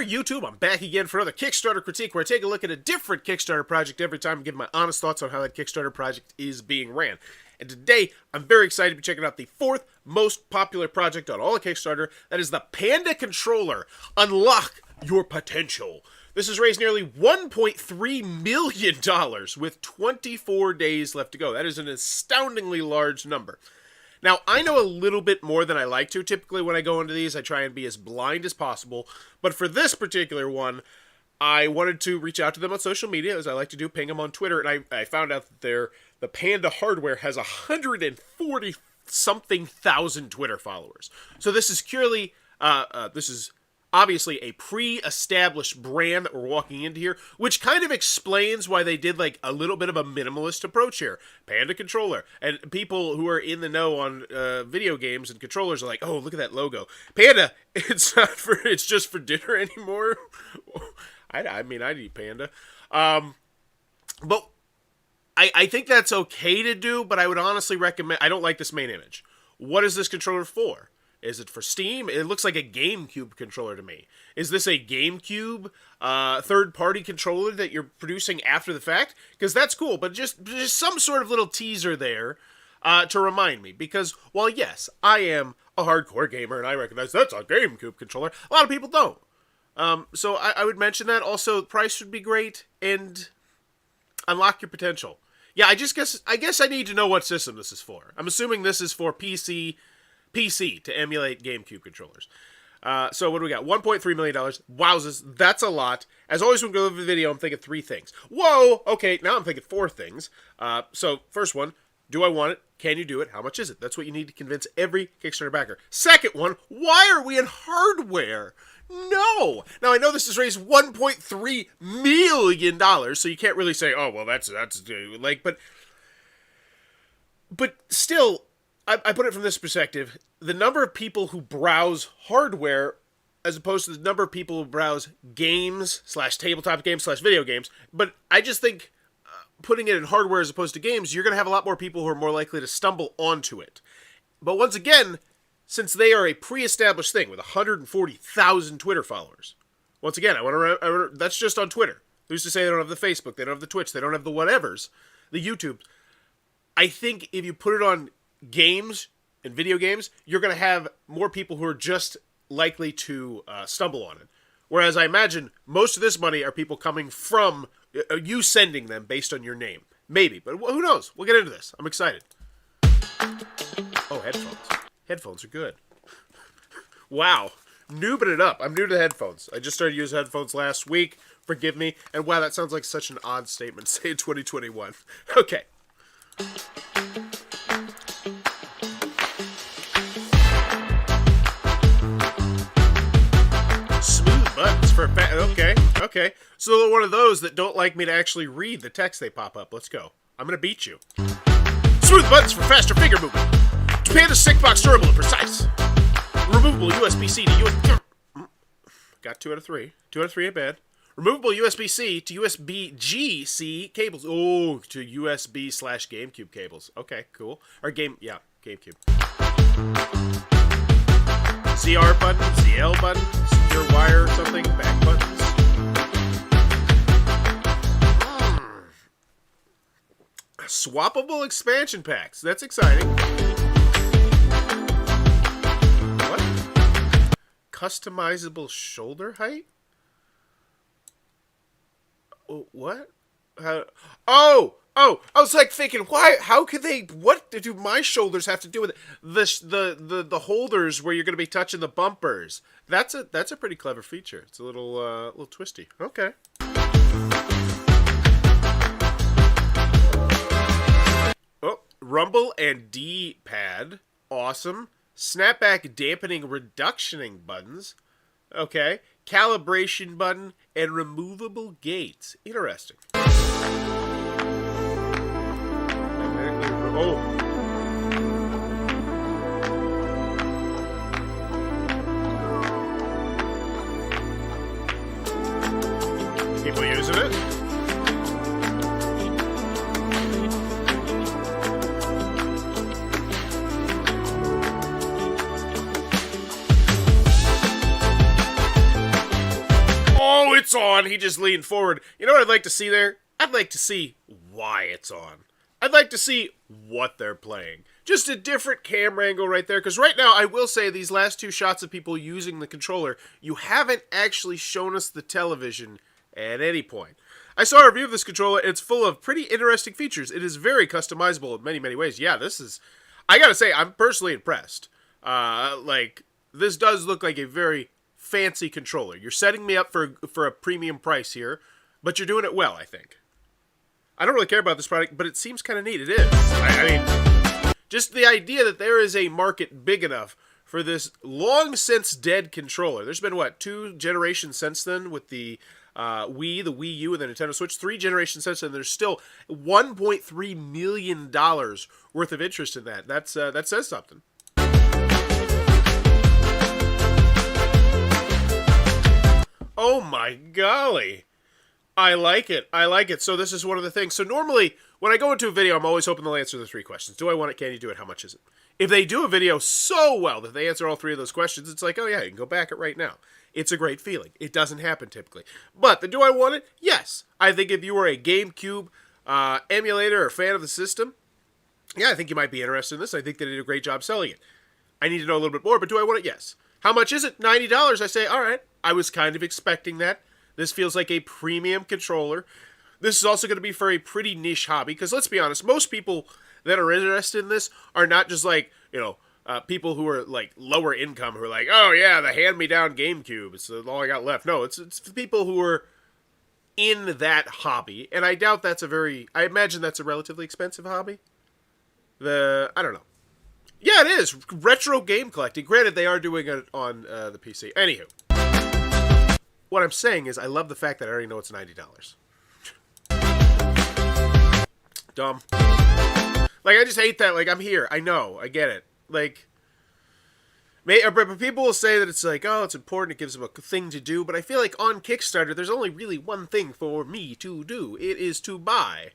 Dear YouTube, I'm back again for another Kickstarter critique where I take a look at a different Kickstarter project every time and give my honest thoughts on how that Kickstarter project is being ran. And today, I'm very excited to be checking out the fourth most popular project on all of Kickstarter. That is the Panda Controller. Unlock your potential. This has raised nearly $1.3 million with 24 days left to go. That is an astoundingly large number. Now, I know a little bit more than I like to. Typically, when I go into these, I try and be as blind as possible. But for this particular one, I wanted to reach out to them on social media, as I like to do, ping them on Twitter, and I found out that the Panda hardware has 140-something thousand Twitter followers. So this is purely, this is obviously a pre-established brand that we're walking into here, which kind of explains why they did like a little bit of a minimalist approach here. Panda Controller. And people who are in the know on video games and controllers are like, oh, look at that logo. Panda, it's just for dinner anymore. I mean, I'd eat Panda. But I think that's okay to do, but I would honestly recommend, I don't like this main image. What is this controller for? Is it for Steam? It looks like a GameCube controller to me. Is this a GameCube third-party controller that you're producing after the fact? Because that's cool, but just some sort of little teaser there to remind me. Because while, yes, I am a hardcore gamer and I recognize that's a GameCube controller, a lot of people don't. So I would mention that. Also, the price would be great, and unlock your potential. Yeah, I guess I need to know what system this is for. I'm assuming this is for PC to emulate GameCube controllers. So what do we got? $1.3 million. Wowzers, that's a lot. As always when we go over the video, I'm thinking three things. Whoa! Okay, now I'm thinking four things. So, first one, do I want it? Can you do it? How much is it? That's what you need to convince every Kickstarter backer. Second one, why are we in hardware? No! Now, I know this has raised $1.3 million, so you can't really say, oh, well, that's like, but still, I put it from this perspective. The number of people who browse hardware as opposed to the number of people who browse games / tabletop games / video games. But I just think putting it in hardware as opposed to games, you're going to have a lot more people who are more likely to stumble onto it. But once again, since they are a pre-established thing with 140,000 Twitter followers, once again, that's just on Twitter. Who's to say they don't have the Facebook, they don't have the Twitch, they don't have the whatevers, the YouTube. I think if you put it on games and video games, you're going to have more people who are just likely to stumble on it. Whereas I imagine most of this money are people coming from you sending them based on your name. Maybe, but who knows? We'll get into this. I'm excited. Oh, headphones. Headphones are good. Wow. Noobing it up. I'm new to headphones. I just started using headphones last week. Forgive me. And wow, that sounds like such an odd statement to say in 2021. Okay. Okay. So they're one of those that don't like me to actually read the text they pop up. Let's go. I'm going to beat you. Smooth buttons for faster finger movement. Panda stickbox durable and precise. Removable USB-C to USB... Got 2 out of 3. 2 out of 3 ain't bad. Removable USB-C to USB-G-C cables. Oh, to USB / GameCube cables. Okay, cool. Or GameCube. ZR button, ZL button, secure wire or something, back buttons. Swappable expansion packs. That's exciting. What? Customizable shoulder height? What? Oh! I was like thinking, why? How could they? What do my shoulders have to do with it? The holders where you're going to be touching the bumpers. That's a pretty clever feature. It's a little twisty. Okay. Oh, rumble and D-pad. Awesome. Snapback dampening reductioning buttons. Okay. Calibration button and removable gates. Interesting. Oh. People using it? it's on. He just leaned forward. You know what I'd like to see there? I'd like to see why it's on. I'd like to see what they're playing. Just a different camera angle right there. Because right now, I will say, these last two shots of people using the controller, you haven't actually shown us the television at any point. I saw a review of this controller. It's full of pretty interesting features. It is very customizable in many, many ways. Yeah, this is... I gotta say, I'm personally impressed. This does look like a very fancy controller. You're setting me up for a premium price here, but you're doing it well, I think. I don't really care about this product, but it seems kind of neat. It is. I mean, just the idea that there is a market big enough for this long since dead controller. There's been, what, 2 generations since then with the Wii, the Wii U, and the Nintendo Switch. 3 generations since then. There's still $1.3 million worth of interest in that. That says something. Oh my golly. I like it. I like it. So this is one of the things. So normally, when I go into a video, I'm always hoping they'll answer the 3 questions. Do I want it? Can you do it? How much is it? If they do a video so well that they answer all 3 of those questions, it's like, oh yeah, you can go back it right now. It's a great feeling. It doesn't happen typically. But do I want it? Yes. I think if you were a GameCube emulator or fan of the system, yeah, I think you might be interested in this. I think they did a great job selling it. I need to know a little bit more, but do I want it? Yes. How much is it? $90. I say, all right. I was kind of expecting that. This feels like a premium controller. This is also going to be for a pretty niche hobby, because let's be honest, most people that are interested in this are not just like, people who are like lower income who are like, oh yeah, the hand-me-down GameCube, it's all I got left. No, it's for people who are in that hobby, and I doubt that's I imagine that's a relatively expensive hobby. I don't know. Yeah, it is. Retro game collecting. Granted, they are doing it on the PC. Anywho. What I'm saying is I love the fact that I already know it's $90. Dumb. Like, I just hate that. Like, I'm here. I know. I get it. Like, but people will say that it's like, oh, it's important. It gives them a thing to do. But I feel like on Kickstarter, there's only really one thing for me to do. It is to buy.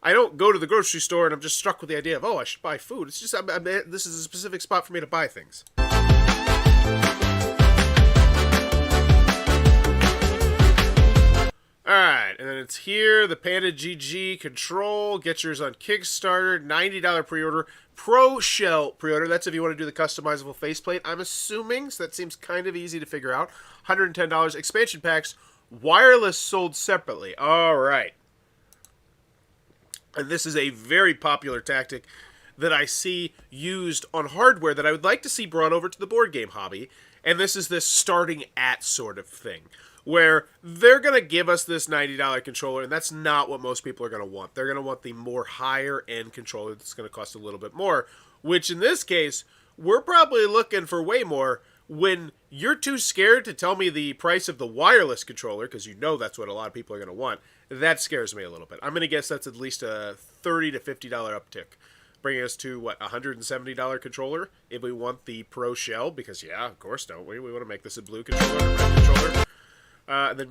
I don't go to the grocery store and I'm just struck with the idea of, oh, I should buy food. It's just, this is a specific spot for me to buy things. Alright, and then it's here, the Panda GG Control. Get yours on Kickstarter, $90 pre-order. Pro Shell pre-order, that's if you want to do the customizable faceplate, I'm assuming, so that seems kind of easy to figure out. $110. Expansion packs, wireless sold separately. Alright. And this is a very popular tactic that I see used on hardware that I would like to see brought over to the board game hobby. And this is this starting at sort of thing, where they're going to give us this $90 controller, and that's not what most people are going to want. They're going to want the more higher-end controller that's going to cost a little bit more, which in this case, we're probably looking for way more. When you're too scared to tell me the price of the wireless controller, because you know that's what a lot of people are going to want, that scares me a little bit. I'm going to guess that's at least a $30 to $50 uptick, bringing us to, what, $170 controller if we want the Pro Shell, because, yeah, of course, don't we? We want to make this a blue controller, a red controller. And then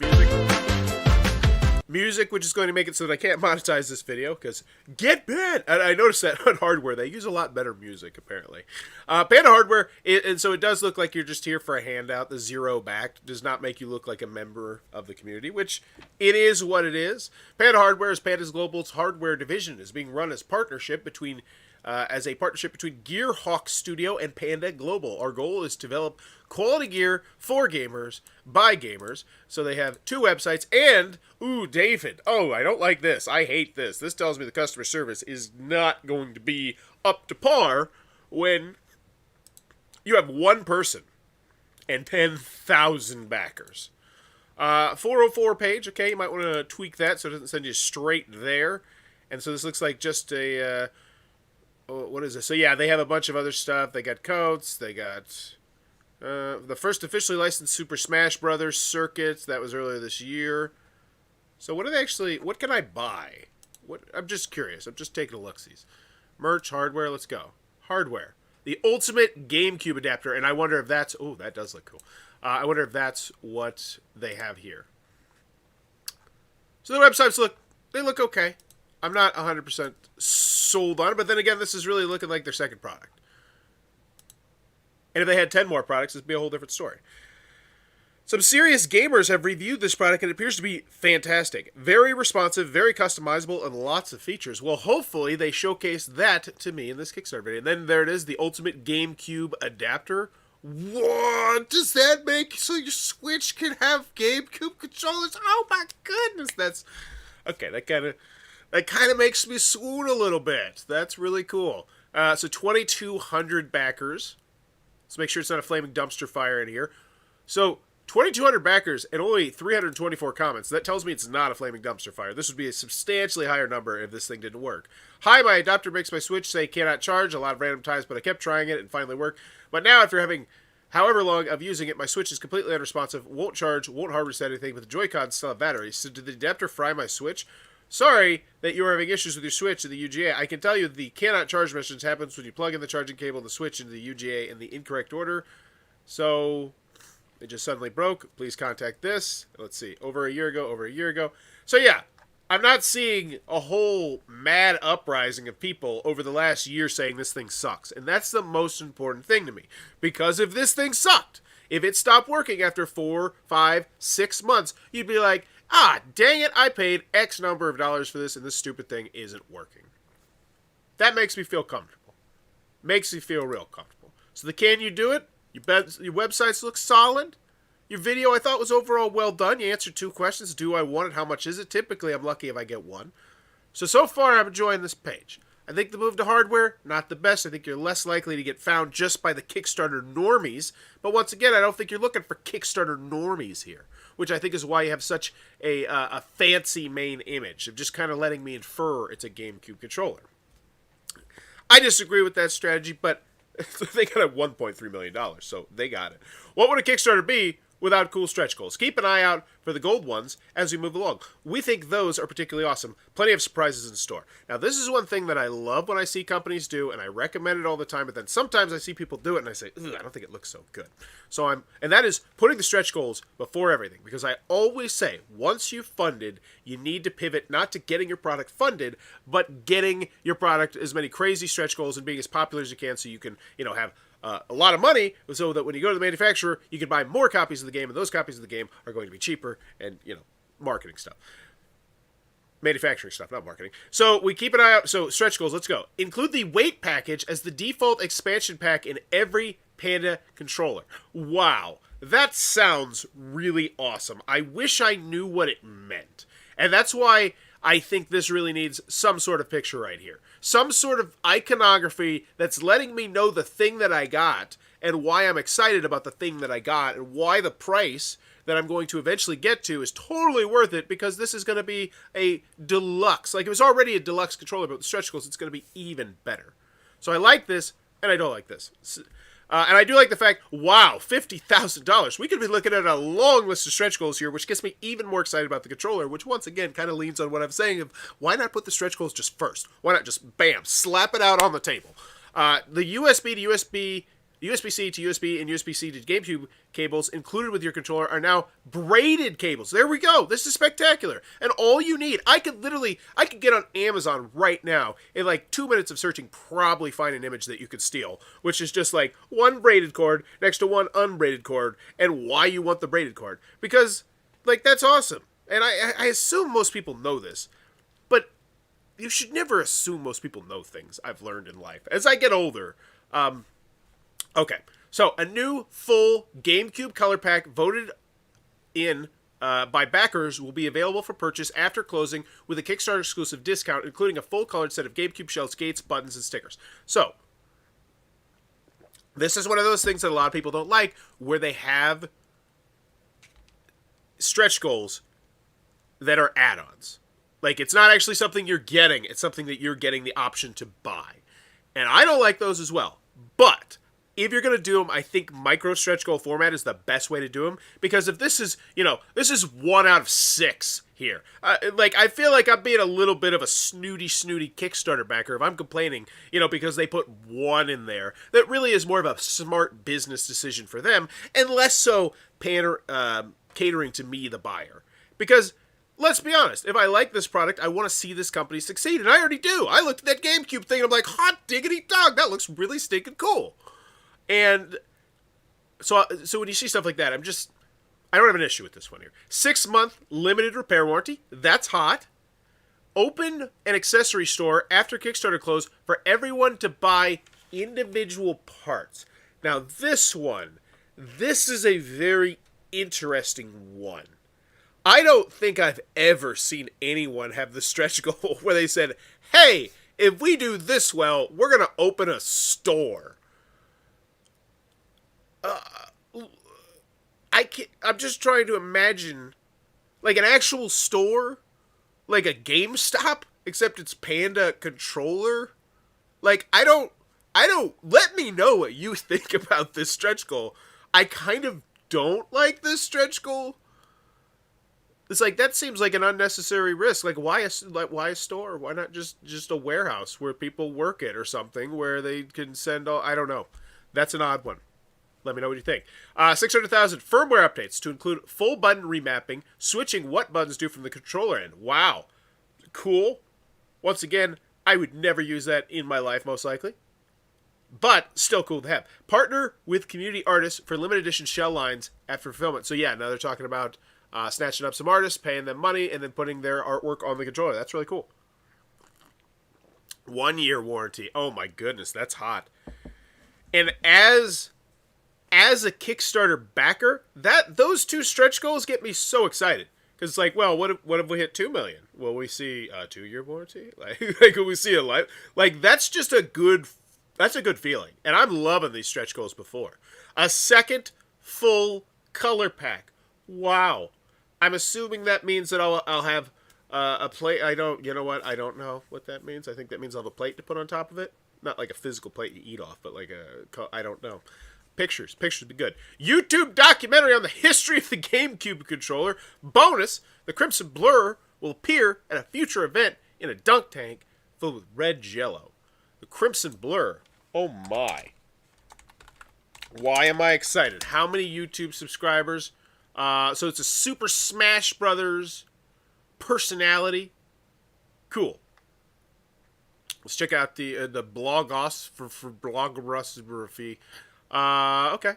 music, which is going to make it so that I can't monetize this video, because get banned! And I noticed that on hardware, they use a lot better music, apparently. Panda hardware, and so it does look like you're just here for a handout. The zero back does not make you look like a member of the community, which it is what it is. Panda hardware is Panda's Global's hardware division, is being run as a partnership between Gearhawk Studio and Panda Global. Our goal is to develop quality gear for gamers by gamers. So they have 2 websites and, ooh, David. Oh, I don't like this. I hate this. This tells me the customer service is not going to be up to par when you have 1 person and 10,000 backers. 404 page. Okay, you might want to tweak that so it doesn't send you straight there. And so this looks like just a... what is this? So yeah, they have a bunch of other stuff. They got coats. They got the first officially licensed Super Smash Brothers circuits. That was earlier this year. So what do they actually? What can I buy? I'm just curious. I'm just taking a look-sees. Merch, hardware. Let's go. Hardware. The ultimate GameCube adapter, and I wonder if that's. Oh, that does look cool. I wonder if that's what they have here. So the websites look okay. I'm not 100% sold on it, but then again, this is really looking like their second product. And if they had 10 more products, it'd be a whole different story. Some serious gamers have reviewed this product and it appears to be fantastic. Very responsive, very customizable, and lots of features. Well, hopefully they showcase that to me in this Kickstarter video. And then there it is, the ultimate GameCube adapter. What does that make so your Switch can have GameCube controllers? Oh my goodness, that's okay. That kind of makes me swoon a little bit. That's really cool. So 2,200 backers. Let's make sure it's not a flaming dumpster fire in here. So 2,200 backers and only 324 comments. That tells me it's not a flaming dumpster fire. This would be a substantially higher number if this thing didn't work. Hi, my adapter makes my Switch say cannot charge a lot of random times, but I kept trying it and finally worked. But now after having however long of using it, my Switch is completely unresponsive, won't charge, won't hard reset anything, but the Joy-Cons still have batteries. So did the adapter fry my Switch? Sorry that you are having issues with your Switch and the UGA. I can tell you the cannot charge message happens when you plug in the charging cable and the Switch into the UGA in the incorrect order. So it just suddenly broke. Please contact this. Let's see. Over a year ago. So yeah, I'm not seeing a whole mad uprising of people over the last year saying this thing sucks. And that's the most important thing to me. Because if this thing sucked, if it stopped working after 4, 5, 6 months, you'd be like, ah, dang it, I paid X number of dollars for this and this stupid thing isn't working. That makes me feel comfortable. Makes me feel real comfortable. So the can you do it? Your websites look solid. Your video I thought was overall well done. You answered 2 questions. Do I want it? How much is it? Typically, I'm lucky if I get 1. So far, I'm enjoying this page. I think the move to hardware, not the best. I think you're less likely to get found just by the Kickstarter normies. But once again, I don't think you're looking for Kickstarter normies here, which I think is why you have such a fancy main image of just kind of letting me infer it's a GameCube controller. I disagree with that strategy, but they got a $1.3 million, so they got it. What would a Kickstarter be without cool stretch goals? Keep an eye out for the gold ones as we move along. We think those are particularly awesome. Plenty of surprises in store. Now, this is one thing that I love when I see companies do, and I recommend it all the time, but then sometimes I see people do it, and I say, I don't think it looks so good. And that is putting the stretch goals before everything, because I always say, once you've funded, you need to pivot not to getting your product funded, but getting your product as many crazy stretch goals and being as popular as you can so you can, have a lot of money so that when you go to the manufacturer, you can buy more copies of the game, and those copies of the game are going to be cheaper and, marketing stuff. Manufacturing stuff, not marketing. So we keep an eye out. So stretch goals, let's go. Include the weight package as the default expansion pack in every Panda controller. Wow, that sounds really awesome. I wish I knew what it meant. And that's why I think this really needs some sort of picture right here. Some sort of iconography that's letting me know the thing that I got and why I'm excited about the thing that I got and why the price that I'm going to eventually get to is totally worth it, because this is going to be a deluxe. Like, it was already a deluxe controller, but with stretch goals, it's going to be even better. So I like this, and I don't like this. And I do like the fact, wow, $50,000. We could be looking at a long list of stretch goals here, which gets me even more excited about the controller, which once again kind of leans on what I'm saying of why not put the stretch goals just first? Why not just, bam, slap it out on the table? The USB to USB, USB-C to USB, and USB-C to GameCube cables included with your controller are now braided cables. There we go. This is spectacular. And all you need, I could get on Amazon right now, in like 2 minutes of searching, probably find an image that you could steal, which is just like one braided cord next to one unbraided cord, and why you want the braided cord. Because, like, that's awesome. And I assume most people know this, but you should never assume most people know things, I've learned in life. As I get older, okay, so a new full GameCube color pack voted in by backers will be available for purchase after closing with a Kickstarter exclusive discount, including a full colored set of GameCube shells, gates, buttons, and stickers. So, this is one of those things that a lot of people don't like, where they have stretch goals that are add-ons. Like, it's not actually something you're getting, it's something that you're getting the option to buy. And I don't like those as well. But if you're going to do them, I think micro stretch goal format is the best way to do them. Because if this is, this is 1 out of 6 here. I feel like I'm being a little bit of a snooty Kickstarter backer if I'm complaining, because they put 1 in there. That really is more of a smart business decision for them, and less so catering to me, the buyer. Because, let's be honest, if I like this product, I want to see this company succeed, and I already do. I looked at that GameCube thing, and I'm like, hot diggity dog, that looks really stinking cool. And so when you see stuff like that, I don't have an issue with this one here. 6-month limited repair warranty. That's hot. Open an accessory store after Kickstarter close for everyone to buy individual parts. Now this is a very interesting one. I don't think I've ever seen anyone have the stretch goal where they said, hey, if we do this well, we're going to open a store. I'm just trying to imagine, like, an actual store, like a GameStop, except it's Panda Controller. Like, I don't, let me know what you think about this stretch goal. I kind of don't like this stretch goal. It's like, that seems like an unnecessary risk. Like, why a store? Why not just a warehouse where people work it or something where they can send all, I don't know. That's an odd one. Let me know what you think. 600,000 firmware updates to include full button remapping, switching what buttons do from the controller end. Wow. Cool. Once again, I would never use that in my life, most likely. But still cool to have. Partner with community artists for limited edition shell lines after fulfillment. So yeah, now they're talking about snatching up some artists, paying them money, and then putting their artwork on the controller. That's really cool. 1-year warranty. Oh my goodness, that's hot. And as a Kickstarter backer, those two stretch goals get me so excited. Because it's like, well, what if we hit 2 million? Will we see a 2-year warranty? Like will we see a life? Like, that's a good feeling. And I'm loving these stretch goals before. A second full color pack. Wow. I'm assuming that means that I'll have a plate. You know what? I don't know what that means. I think that means I'll have a plate to put on top of it. Not like a physical plate you eat off, but like I don't know. Pictures would be good. YouTube documentary on the history of the GameCube controller. Bonus, the Crimson Blur will appear at a future event in a dunk tank filled with red jello. The Crimson Blur. Oh my. Why am I excited? How many YouTube subscribers? So it's a Super Smash Brothers personality. Cool. Let's check out the blogos for blogosophy. Okay.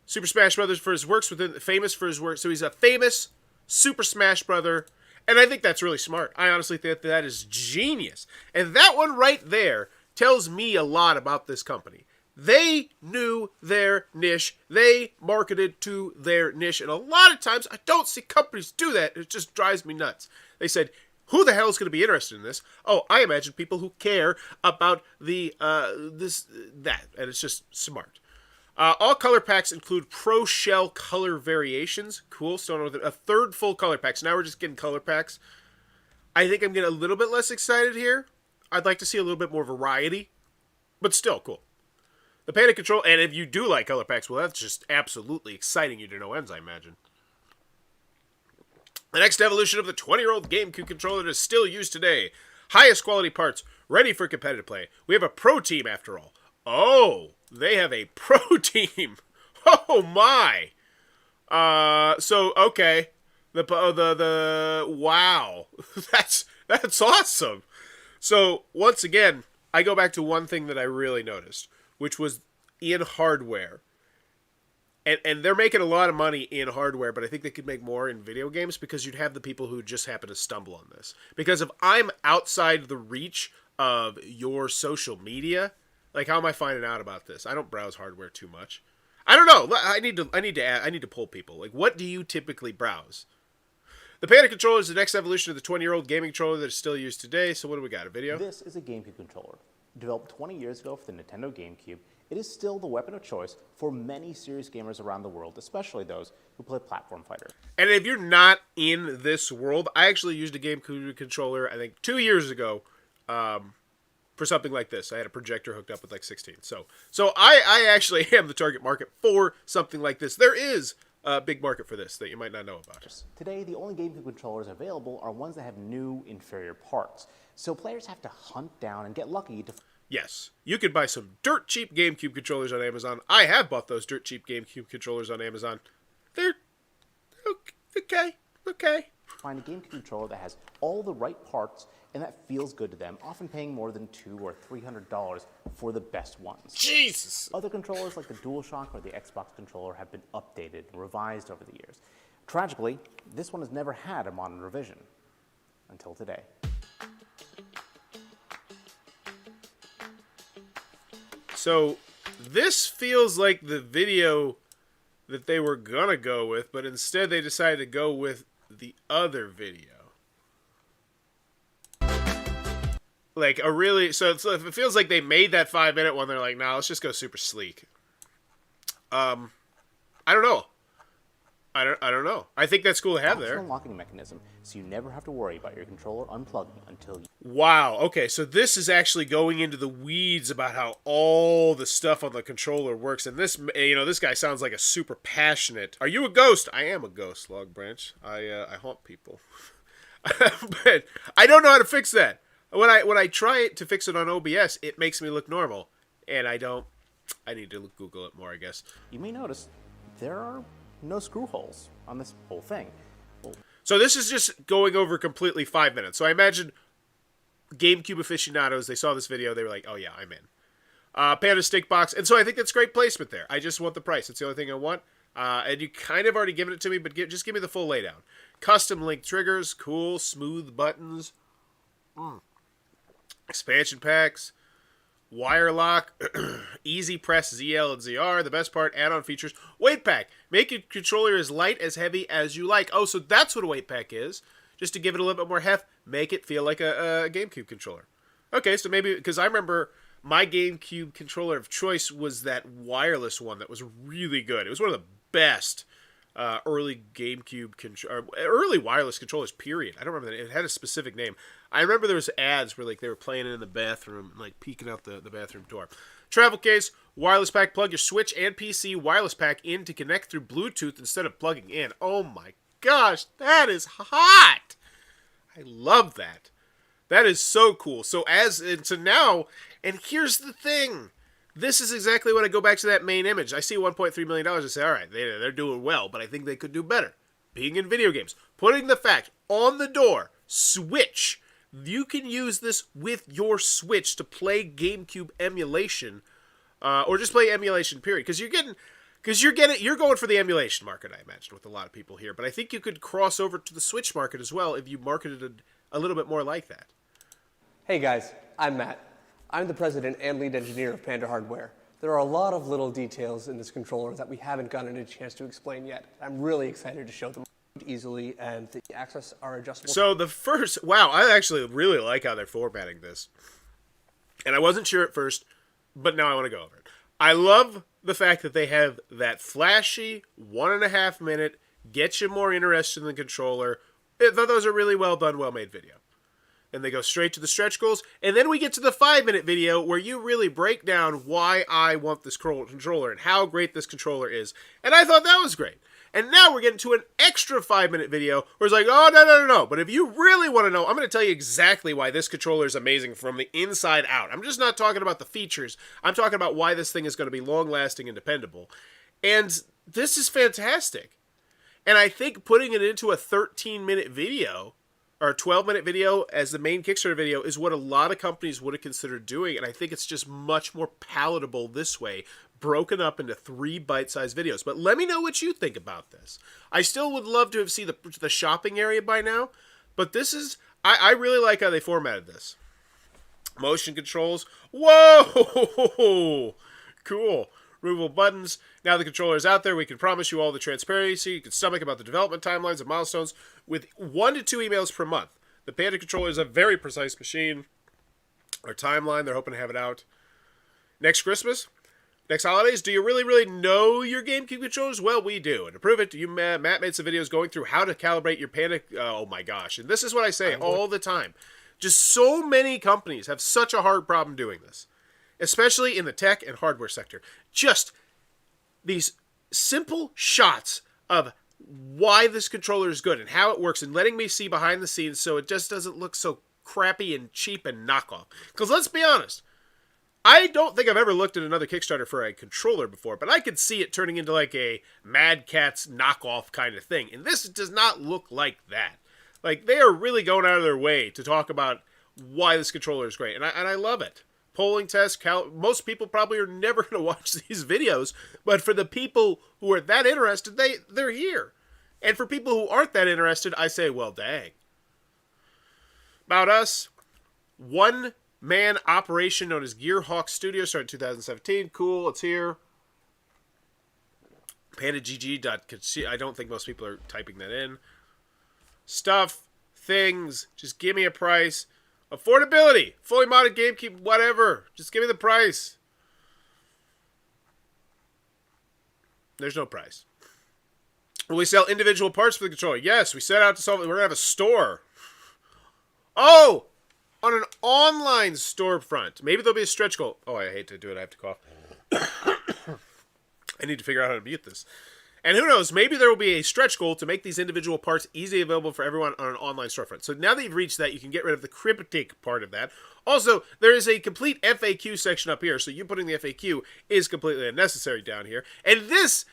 Super Smash Brothers for his works famous for his work. So he's a famous Super Smash Brother, and I think that's really smart. I honestly think that is genius. And that one right there tells me a lot about this company. They knew their niche. They marketed to their niche. And a lot of times, I don't see companies do that. It just drives me nuts. They said, who the hell is going to be interested in this? Oh, I imagine people who care about that. And it's just smart. All color packs include Pro Shell color variations. Cool. So a third full color pack. So now we're just getting color packs. I think I'm getting a little bit less excited here. I'd like to see a little bit more variety. But still, cool. The Panda Controller, and if you do like color packs, well, that's just absolutely exciting you to no ends, I imagine. The next evolution of the 20-year-old GameCube controller that is still used today. Highest quality parts, ready for competitive play. We have a pro team, after all. Oh, they have a pro team. Oh, my. So, okay. Wow. That's awesome. So, once again, I go back to one thing that I really noticed, which was in hardware. And they're making a lot of money in hardware, but I think they could make more in video games because you'd have the people who just happen to stumble on this. Because if I'm outside the reach of your social media, like, how am I finding out about this? I don't browse hardware too much. I don't know. I need to poll people. Like, what do you typically browse? The Panda Controller is the next evolution of the 20-year-old gaming controller that is still used today. So what do we got? A video? This is a GameCube controller. Developed 20 years ago for the Nintendo GameCube, it is still the weapon of choice for many serious gamers around the world, especially those who play platform fighters. And if you're not in this world, I actually used a GameCube controller, I think 2 years ago, for something like this. I had a projector hooked up with like 16. So I actually am the target market for something like this. There is a big market for this that you might not know about. Today, the only GameCube controllers available are ones that have new, inferior parts. So players have to hunt down and get lucky to... Yes, you could buy some dirt cheap GameCube controllers on Amazon. I have bought those dirt cheap GameCube controllers on Amazon. They're okay. Find a GameCube controller that has all the right parts and that feels good to them, often paying more than $200 or $300 for the best ones. Jesus! Other controllers like the DualShock or the Xbox controller have been updated and revised over the years. Tragically, this one has never had a modern revision until today. So this feels like the video that they were gonna go with, but instead they decided to go with the other video. Like a really, so it feels like they made that 5-minute one. They're like, nah, let's just go super sleek. I don't know. I don't know. I think that's cool to have there. Unlocking mechanism, so you never have to worry about your controller unplugging until you... Wow. Okay, so this is actually going into the weeds about how all the stuff on the controller works. And this, this guy sounds like a super passionate. Are you a ghost? I am a ghost, Log Branch. I haunt people. But I don't know how to fix that. When I try to fix it on OBS, it makes me look normal, and I don't. I need to Google it more, I guess. You may notice there are no screw holes on this whole thing. So this is just going over completely 5 minutes. So I imagine GameCube aficionados, they saw this video, they were like, oh yeah, I'm in. Panda stick box, and so I think that's great placement there. I just want the price. It's the only thing I want. And you kind of already given it to me, but just give me the full laydown. Custom link triggers, cool, smooth buttons. Expansion packs, wire lock, easy press ZL and ZR. The best part, add-on features. Weight pack. Make your controller as light, as heavy as you like. Oh, so that's what a weight pack is. Just to give it a little bit more heft, make it feel like a GameCube controller. Okay, so maybe, because I remember my GameCube controller of choice was that wireless one that was really good. It was one of the best early GameCube early wireless controllers, period. I don't remember that. It had a specific name. I remember there was ads where like they were playing it in the bathroom and like peeking out the bathroom door. Travel case, wireless pack, plug your Switch and PC wireless pack in to connect through Bluetooth instead of plugging in. Oh my gosh, that is hot! I love that. That is so cool. So now, and here's the thing. This is exactly when I go back to that main image. I see $1.3 million and say, all right, they're doing well, but I think they could do better. Being in video games. Putting the fact on the door, Switch. You can use this with your Switch to play GameCube emulation, or just play emulation, period. Because you're going for the emulation market, I imagine, with a lot of people here. But I think you could cross over to the Switch market as well if you marketed it a little bit more like that. Hey guys, I'm Matt. I'm the president and lead engineer of Panda Hardware. There are a lot of little details in this controller that we haven't gotten a chance to explain yet. I'm really excited to show them easily, and the access are adjustable. So wow, I actually really like how they're formatting this. And I wasn't sure at first, but now I want to go over it. I love the fact that they have that flashy 1.5 minute, get you more interested in the controller. Those are really well done, well made video. And they go straight to the stretch goals. And then we get to the 5-minute video where you really break down why I want this controller and how great this controller is. And I thought that was great. And now we're getting to an extra 5-minute video where it's like, oh, no. But if you really want to know, I'm going to tell you exactly why this controller is amazing from the inside out. I'm just not talking about the features. I'm talking about why this thing is going to be long-lasting and dependable. And this is fantastic. And I think putting it into a 13-minute video or a 12-minute video as the main Kickstarter video is what a lot of companies would have considered doing, and I think it's just much more palatable this way, broken up into 3 bite-sized videos. But let me know what you think about this. I still would love to have seen the shopping area by now, but this is... I really like how they formatted this. Motion controls. Whoa! Cool. Removable buttons. Now the controller is out there. We can promise you all the transparency. You can stomach about the development timelines and milestones with 1 to 2 emails per month. The Panda controller is a very precise machine. Our timeline, they're hoping to have it out next Christmas. Next holidays, do you really know your GameCube controllers? Well, we do. And to prove it, Matt made some videos going through how to calibrate your Panda. Oh my gosh. And this is what I say all the time. Just so many companies have such a hard problem doing this. Especially in the tech and hardware sector. Just these simple shots of why this controller is good and how it works and letting me see behind the scenes so it just doesn't look so crappy and cheap and knockoff. Because let's be honest, I don't think I've ever looked at another Kickstarter for a controller before, but I could see it turning into like a Mad Catz knockoff kind of thing. And this does not look like that. Like, they are really going out of their way to talk about why this controller is great. And I love it. Polling tests, most people probably are never going to watch these videos, but for the people who are that interested, they're here. And for people who aren't that interested, I say, well, dang. About us, one-man operation known as Gearhawk Studio started in 2017. Cool, it's here. PandaGG. I don't think most people are typing that in. Stuff, things, just give me a price. Affordability, fully modded GameCube, whatever. Just give me the price. There's no price. Will we sell individual parts for the controller? Yes, we set out to solve it. We're going to have a store. Oh! On an online storefront. Maybe there'll be a stretch goal. Oh, I hate to do it. I have to cough. I need to figure out how to mute this. And who knows, maybe there will be a stretch goal to make these individual parts easily available for everyone on an online storefront. So now that you've reached that, you can get rid of the cryptic part of that. Also, there is a complete FAQ section up here, so you putting the FAQ is completely unnecessary down here. And this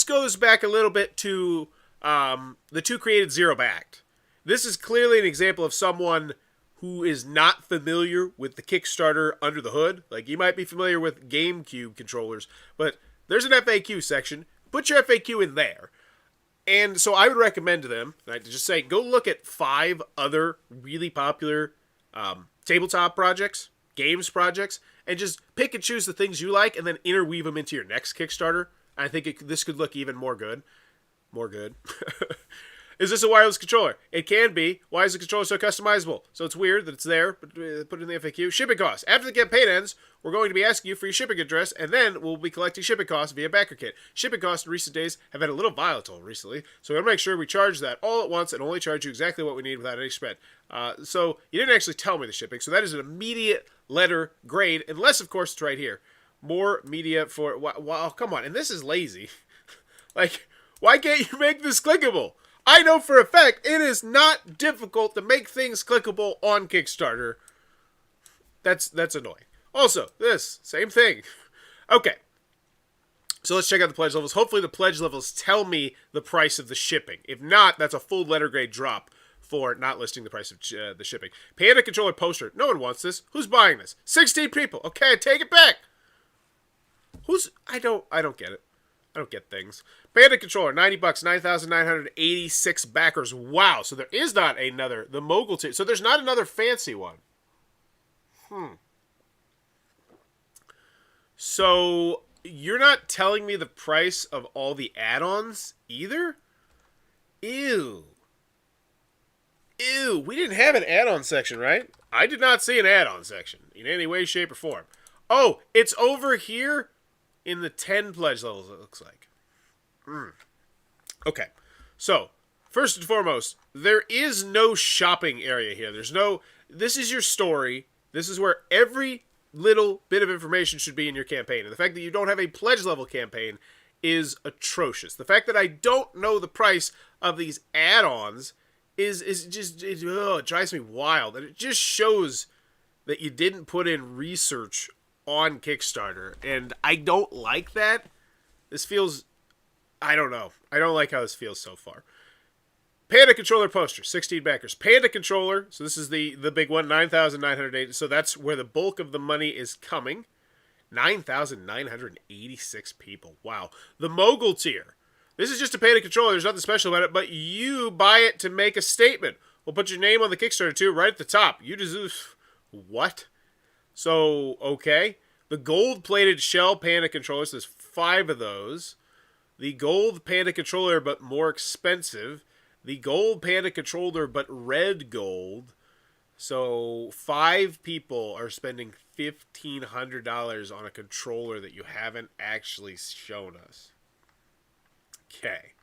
goes back a little bit to the Two Created Zero Backed. This is clearly an example of someone who is not familiar with the Kickstarter under the hood. Like, you might be familiar with GameCube controllers, but there's an FAQ section. Put your FAQ in there. And so I would recommend to them, and I just say, go look at 5 other really popular tabletop projects, games projects, and just pick and choose the things you like and then interweave them into your next Kickstarter. I think this could look even more good. More good. Is this a wireless controller? It can be. Why is the controller so customizable? So it's weird that it's there, but put it in the FAQ. Shipping costs. After the campaign ends, we're going to be asking you for your shipping address, and then we'll be collecting shipping costs via backer kit. Shipping costs in recent days have been a little volatile recently, so we're going to make sure we charge that all at once and only charge you exactly what we need without any spend. So you didn't actually tell me the shipping, so that is an immediate letter grade, unless, of course, it's right here. More media for... Wow, come on. And this is lazy. Like, why can't you make this clickable? I know for a fact it is not difficult to make things clickable on Kickstarter. That's annoying. Also, this, same thing. Okay. So let's check out the pledge levels. Hopefully the pledge levels tell me the price of the shipping. If not, that's a full letter grade drop for not listing the price of the shipping. Panda Controller poster. No one wants this. Who's buying this? 16 people. Okay, take it back. I don't get it. I don't get things. Panda Controller, $90, 9,986 backers. Wow, so there is not another, the Mogul tier. So there's not another fancy one. So you're not telling me the price of all the add-ons either? Ew. Ew, we didn't have an add-on section, right? I did not see an add-on section in any way, shape, or form. Oh, it's over here in the 10 pledge levels, it looks like. Okay, so first and foremost, there is no shopping area here. This is your story. This is where every little bit of information should be in your campaign. And the fact that you don't have a pledge level campaign is atrocious. The fact that I don't know the price of these add-ons is just, it drives me wild. And it just shows that you didn't put in research on Kickstarter. And I don't like that. This feels... I don't know. I don't like how this feels so far. Panda Controller poster, 16 backers. Panda Controller, so this is the big one, 9,980. So that's where the bulk of the money is coming. 9,986 people. Wow. The Mogul tier. This is just a Panda Controller. There's nothing special about it, but you buy it to make a statement. We'll put your name on the Kickstarter too, right at the top. You deserve... What? So, okay. The gold-plated shell Panda Controllers, there's 5 of those. The gold Panda Controller, but more expensive. The gold Panda Controller, but red gold. So 5 people are spending $1,500 on a controller that you haven't actually shown us. Okay.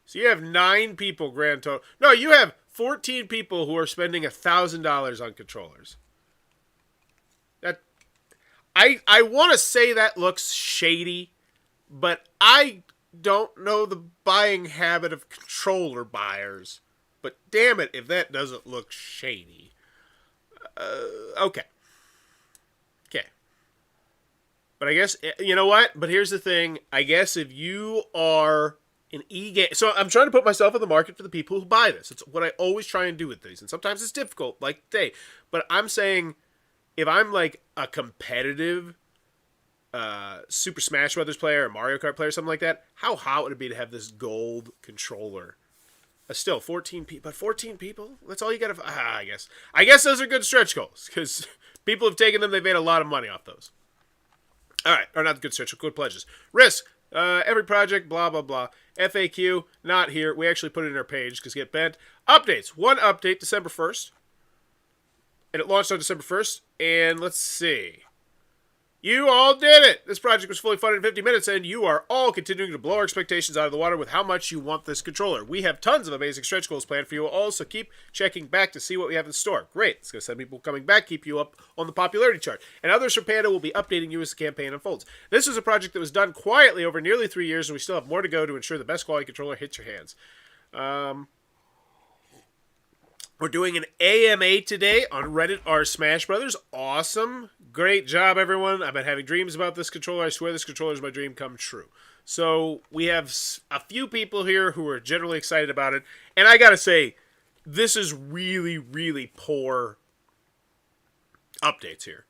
So you have 9 people grand total. No, you have 14 people who are spending $1,000 on controllers. I want to say that looks shady, but I don't know the buying habit of controller buyers. But damn it if that doesn't look shady. Okay. Okay. But I guess, you know what? But here's the thing. I guess if you are an e-game. So I'm trying to put myself in the market for the people who buy this. It's what I always try and do with these. And sometimes it's difficult, like today. But I'm saying, if I'm like a competitive Super Smash Brothers player or Mario Kart player or something like that, how hot would it be to have this gold controller? Still, 14 people. But 14 people? That's all you got to... I guess. I guess those are good stretch goals, because people have taken them. They've made a lot of money off those. All right. Or not good stretch, good pledges. Risk. Every project, blah, blah, blah. FAQ, not here. We actually put it in our page, because get bent. Updates. One update, December 1st. And it launched on December 1st. And let's see. You all did it! This project was fully funded in 50 minutes, and you are all continuing to blow our expectations out of the water with how much you want this controller. We have tons of amazing stretch goals planned for you all, so keep checking back to see what we have in store. Great. It's going to send people coming back, keep you up on the popularity chart. And others from Panda will be updating you as the campaign unfolds. This is a project that was done quietly over nearly 3 years, and we still have more to go to ensure the best quality controller hits your hands. We're doing an AMA today on Reddit r Smash Brothers. Awesome. Great job, everyone. I've been having dreams about this controller. I swear this controller is my dream come true. So we have a few people here who are generally excited about it. And I got to say, this is really, really poor updates here.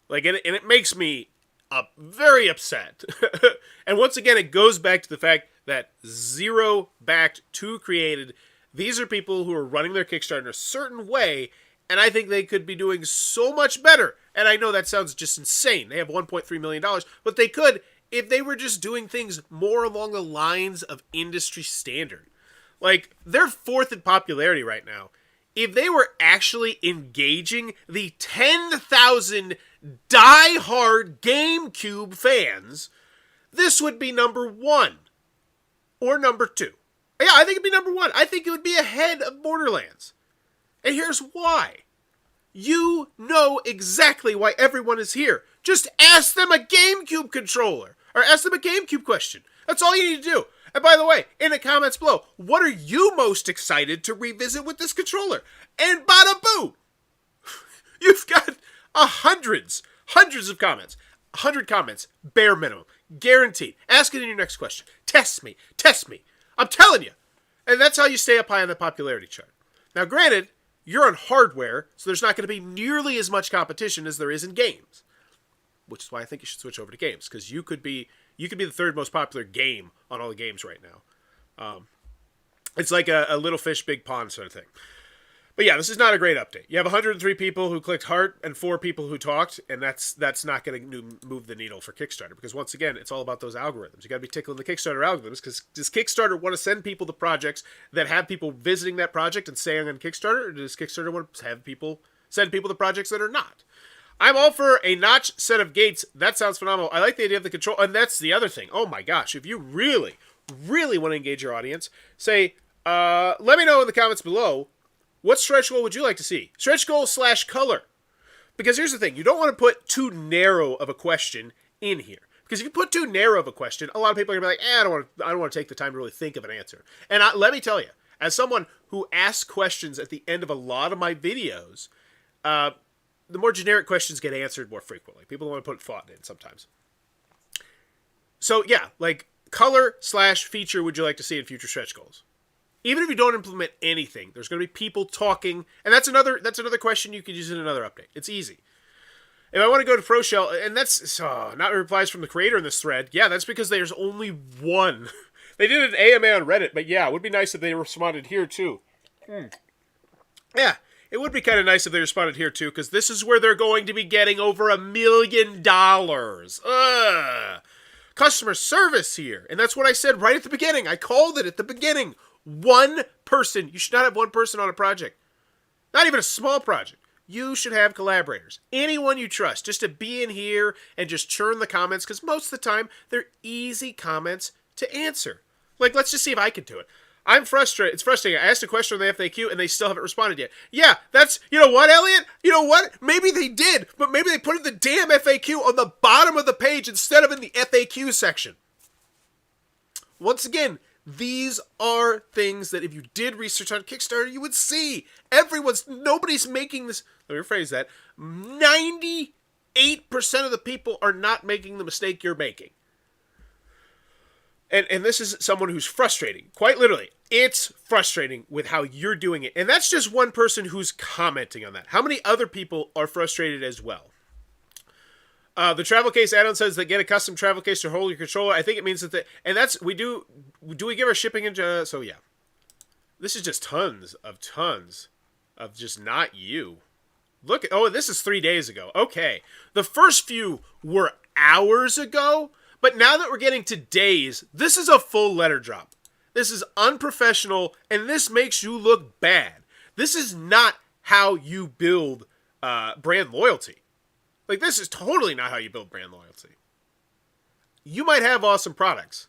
And it makes me very upset. And once again, it goes back to the fact that 0 backed, 2 created. These are people who are running their Kickstarter in a certain way, and I think they could be doing so much better. And I know that sounds just insane. They have $1.3 million, but they could if they were just doing things more along the lines of industry standard. They're 4th in popularity right now. If they were actually engaging the 10,000 die-hard GameCube fans, this would be number 1 or number 2. Yeah, I think it'd be number 1. I think it would be ahead of Borderlands. And here's why. You know exactly why everyone is here. Just ask them a GameCube controller. Or ask them a GameCube question. That's all you need to do. And by the way, in the comments below, what are you most excited to revisit with this controller? And bada boo! You've got hundreds of comments. 100 comments, bare minimum. Guaranteed. Ask it in your next question. Test me. I'm telling you. And that's how you stay up high on the popularity chart. Now, granted, you're on hardware, so there's not going to be nearly as much competition as there is in games. Which is why I think you should switch over to games, because you could be the 3rd most popular game on all the games right now. It's like a little fish, big pond sort of thing. But yeah, this is not a great update. You have 103 people who clicked heart and 4 people who talked, and that's not going to move the needle for Kickstarter, because once again, it's all about those algorithms. You got to be tickling the Kickstarter algorithms, because does Kickstarter want to send people to projects that have people visiting that project and saying on Kickstarter, or does Kickstarter want to have people send people to projects that are not? I'm all for a notch set of gates. That sounds phenomenal. I like the idea of the control, and that's the other thing. Oh my gosh, if you really, really want to engage your audience, say, let me know in the comments below, what stretch goal would you like to see? Stretch goal / color. Because here's the thing. You don't want to put too narrow of a question in here. Because if you put too narrow of a question, a lot of people are going to be like, I don't want to take the time to really think of an answer. And let me tell you, as someone who asks questions at the end of a lot of my videos, the more generic questions get answered more frequently. People don't want to put thought in sometimes. So yeah, color / feature would you like to see in future stretch goals? Even if you don't implement anything, there's going to be people talking, and that's another question you could use in another update. It's easy. If I want to go to ProShell, and that's not replies from the creator in this thread, yeah, that's because there's only one. They did an AMA on Reddit, but yeah, it would be nice if they responded here too. Yeah, it would be kind of nice if they responded here too, because this is where they're going to be getting over $1 million. Customer service here, and that's what I said right at the beginning. I called it at the beginning. 1 person. You should not have 1 person on a project. Not even a small project. You should have collaborators. Anyone you trust, just to be in here and just churn the comments, because most of the time, they're easy comments to answer. Let's just see if I can do it. I'm frustrated. It's frustrating. I asked a question on the FAQ, and they still haven't responded yet. Yeah, that's... You know what, Elliot? You know what? Maybe they did, but maybe they put in the damn FAQ on the bottom of the page instead of in the FAQ section. Once again, these are things that if you did research on Kickstarter, you would see. Nobody's making this... Let me rephrase that. 98% of the people are not making the mistake you're making. And this is someone who's frustrating, quite literally. It's frustrating with how you're doing it. And that's just one person who's commenting on that. How many other people are frustrated as well? The travel case add-on says that get a custom travel case to hold your controller. I think it means that and that's, we do we give our shipping into, so yeah. This is just tons of just not you. Look at, oh, this is 3 days ago. Okay. The first few were hours ago, but now that we're getting to days, this is a full letter drop. This is unprofessional, and this makes you look bad. This is not how you build brand loyalty. Like, this is totally not how you build brand loyalty. You might have awesome products,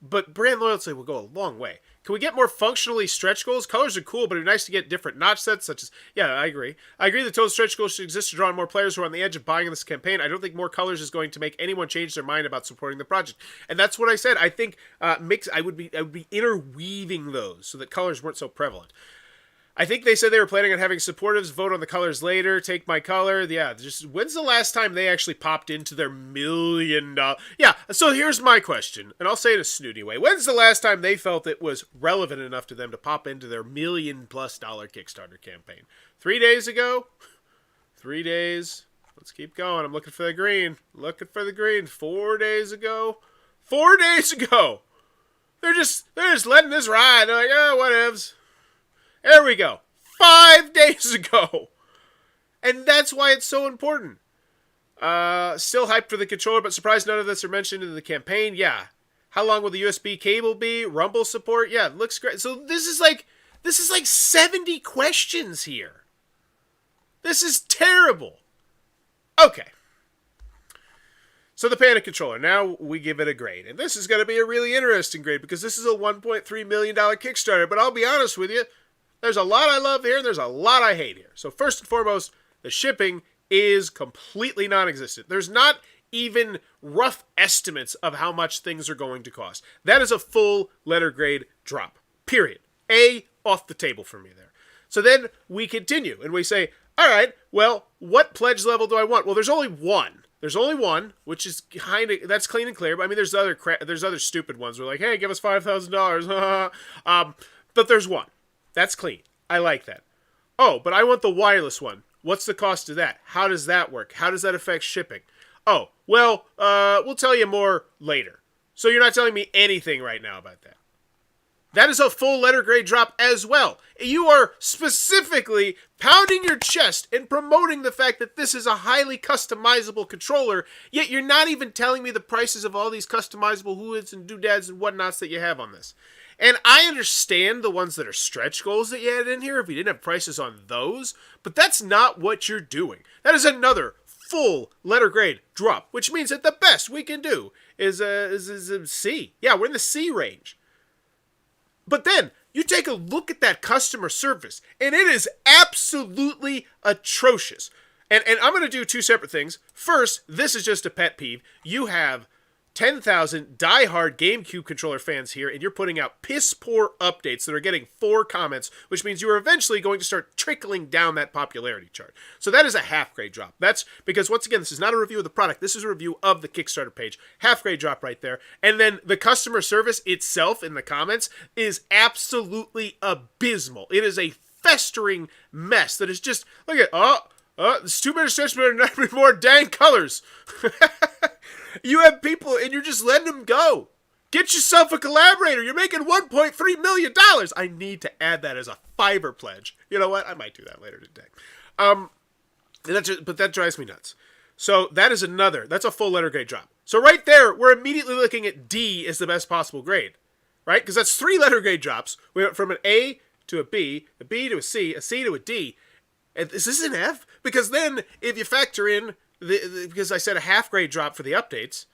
but brand loyalty will go a long way. Can we get more functionally stretch goals? Colors are cool, but it'd be nice to get different notch sets, such as... Yeah, I agree. I agree that total stretch goals should exist to draw on more players who are on the edge of buying in this campaign. I don't think more colors is going to make anyone change their mind about supporting the project. And that's what I said. I think I would be interweaving those so that colors weren't so prevalent. I think they said they were planning on having supporters vote on the colors later. Take my color. Yeah, just when's the last time they actually popped into their $1 million? Yeah, so here's my question, and I'll say it in a snooty way. When's the last time they felt it was relevant enough to them to pop into their $1 million+ Kickstarter campaign? 3 days ago? 3 days. Let's keep going. I'm looking for the green. Looking for the green. 4 days ago? 4 days ago! They're just letting this ride. They're like, oh, whatevs. There we go. 5 days ago. And that's why it's so important. Still hyped for the controller, but surprised none of this are mentioned in the campaign. Yeah. How long will the USB cable be? Rumble support? Yeah, it looks great. So this is like 70 questions here. This is terrible. Okay. So the Panda Controller, now we give it a grade. And this is going to be a really interesting grade because this is a $1.3 million Kickstarter. But I'll be honest with you, there's a lot I love here and there's a lot I hate here. So first and foremost, the shipping is completely non-existent. There's not even rough estimates of how much things are going to cost. That is a full letter grade drop. Period. A off the table for me there. So then we continue and we say, all right, well, what pledge level do I want? Well, there's only one. There's only one, which is kind of, that's clean and clear. But I mean, there's other stupid ones. We're like, hey, give us $5,000. But there's one. That's clean. I like that. Oh, but I want the wireless one. What's the cost of that? How does that work? How does that affect shipping? Oh, well, we'll tell you more later. So you're not telling me anything right now about that. That is a full letter grade drop as well. You are specifically pounding your chest and promoting the fact that this is a highly customizable controller, yet you're not even telling me the prices of all these customizable hoods and doodads and whatnots that you have on this. And I understand the ones that are stretch goals that you had in here if you didn't have prices on those, but that's not what you're doing. That is another full letter grade drop, which means that the best we can do is a C. Yeah, we're in the C range. But then you take a look at that customer service, and it is absolutely atrocious. And I'm going to do two separate things. First, this is just a pet peeve. You have 10,000 diehard GameCube controller fans here, and you're putting out piss-poor updates that are getting 4 comments, which means you are eventually going to start trickling down that popularity chart. So that is a half-grade drop. That's because, once again, this is not a review of the product. This is a review of the Kickstarter page. Half-grade drop right there. And then the customer service itself in the comments is absolutely abysmal. It is a festering mess that is just, look at, there's too many stretch, but not any more dang colors. You have people, and you're just letting them go. Get yourself a collaborator. You're making $1.3 million. I need to add that as a Fiverr pledge. You know what? I might do that later today. But that drives me nuts. So that's a full letter grade drop. So right there, we're immediately looking at D as the best possible grade. Right? Because that's 3 letter grade drops. We went from an A to a B to a C to a D. And is this an F? Because then, if you factor in because I said a half-grade drop for the updates,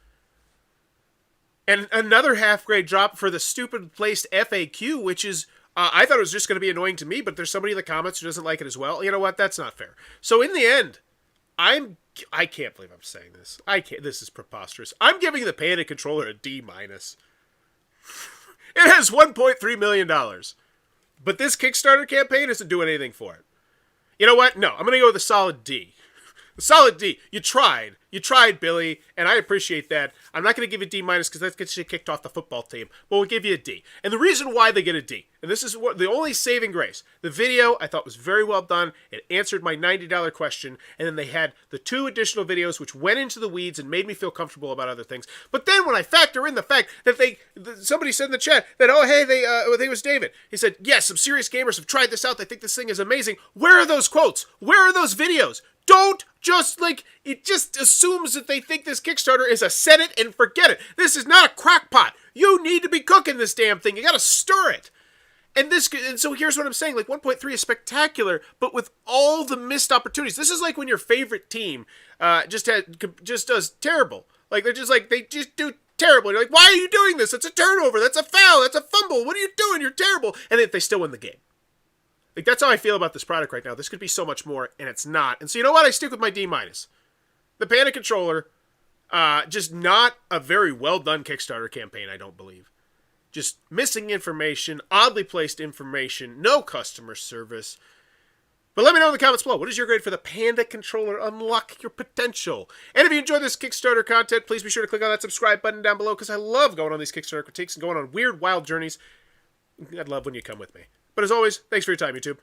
and another half-grade drop for the stupid placed FAQ, which is, I thought it was just going to be annoying to me, but there's somebody in the comments who doesn't like it as well. You know what? That's not fair. So in the end, I can't believe I'm saying this. This is preposterous. I'm giving the Panda Controller a D-. It has $1.3 million. But this Kickstarter campaign isn't doing anything for it. You know what? No, I'm going to go with a solid D. Solid D. You tried. You tried, Billy, and I appreciate that. I'm not going to give you D minus because that gets you kicked off the football team, but we'll give you a D. And the reason why they get a D, and this is what the only saving grace, the video I thought was very well done. It answered my $90 question, and then they had the 2 additional videos which went into the weeds and made me feel comfortable about other things. But then when I factor in the fact that somebody said in the chat that, oh, hey, I think it was David. He said, yes, some serious gamers have tried this out. They think this thing is amazing. Where are those quotes? Where are those videos? Don't just, it just assumes that they think this Kickstarter is a set it and forget it. This is not a crock pot. You need to be cooking this damn thing. You gotta stir it. And so here's what I'm saying. 1.3 is spectacular, but with all the missed opportunities. This is like when your favorite team just does terrible. They just do terrible. You're like, why are you doing this? It's a turnover. That's a foul. That's a fumble. What are you doing? You're terrible. And then they still win the game. That's how I feel about this product right now. This could be so much more, and it's not. And so you know what? I stick with my D-. The Panda Controller, just not a very well-done Kickstarter campaign, I don't believe. Just missing information, oddly placed information, no customer service. But let me know in the comments below. What is your grade for the Panda Controller? Unlock your potential. And if you enjoyed this Kickstarter content, please be sure to click on that subscribe button down below because I love going on these Kickstarter critiques and going on weird, wild journeys. I'd love when you come with me. But as always, thanks for your time, YouTube.